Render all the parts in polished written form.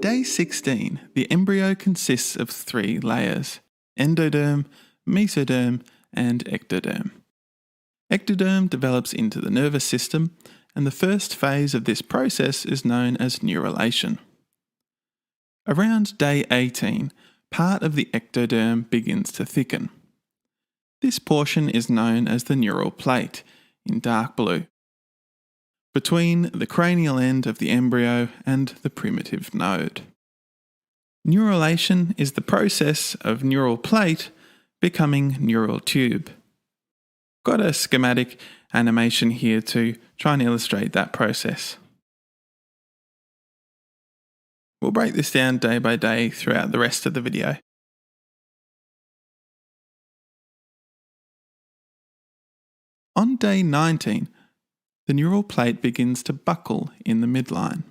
Day 16, the embryo consists of 3 layers: endoderm, mesoderm, and ectoderm. Ectoderm develops into the nervous system, and the first phase of this process is known as neurulation. Around day 18, part of the ectoderm begins to thicken. This portion is known as the neural plate, in dark blue, between the cranial end of the embryo and the primitive node. Neurulation is the process of neural plate becoming neural tube. Got a schematic animation here to try and illustrate that process. We'll break this down day by day throughout the rest of the video. On day 19, the neural plate begins to buckle in the midline.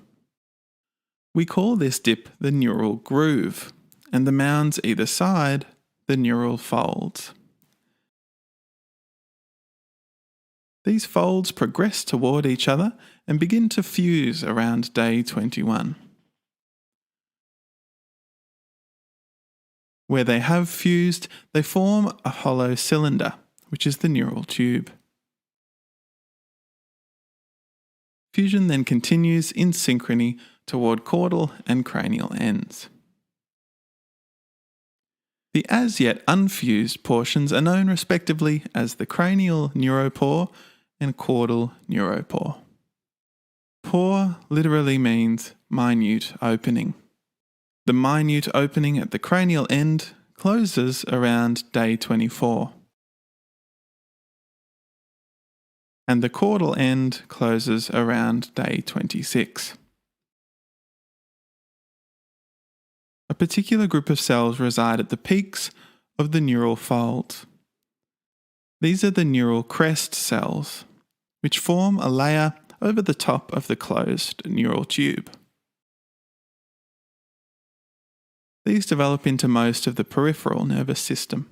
We call this dip the neural groove, and the mounds either side the neural folds. These folds progress toward each other and begin to fuse around day 21. Where they have fused, they form a hollow cylinder, which is the neural tube. Fusion then continues in synchrony toward caudal and cranial ends. The as yet unfused portions are known respectively as the cranial neuropore and caudal neuropore. Pore literally means minute opening. The minute opening at the cranial end closes around day 24. And the caudal end closes around day 26. A particular group of cells reside at the peaks of the neural folds. These are the neural crest cells, which form a layer over the top of the closed neural tube. These develop into most of the peripheral nervous system.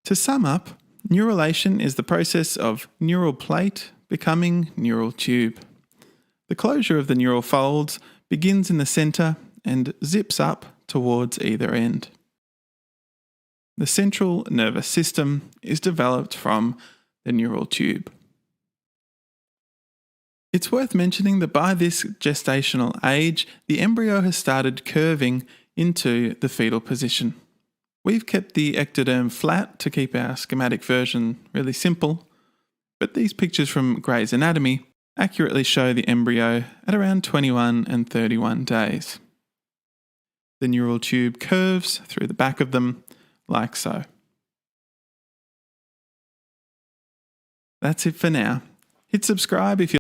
To sum up, neurulation is the process of neural plate becoming neural tube. The closure of the neural folds begins in the centre and zips up towards either end. The central nervous system is developed from the neural tube. It's worth mentioning that by this gestational age, the embryo has started curving into the fetal position. We've kept the ectoderm flat to keep our schematic version really simple, but these pictures from Gray's Anatomy accurately show the embryo at around 21 and 31 days. The neural tube curves through the back of them, like so. That's it for now. Hit subscribe if you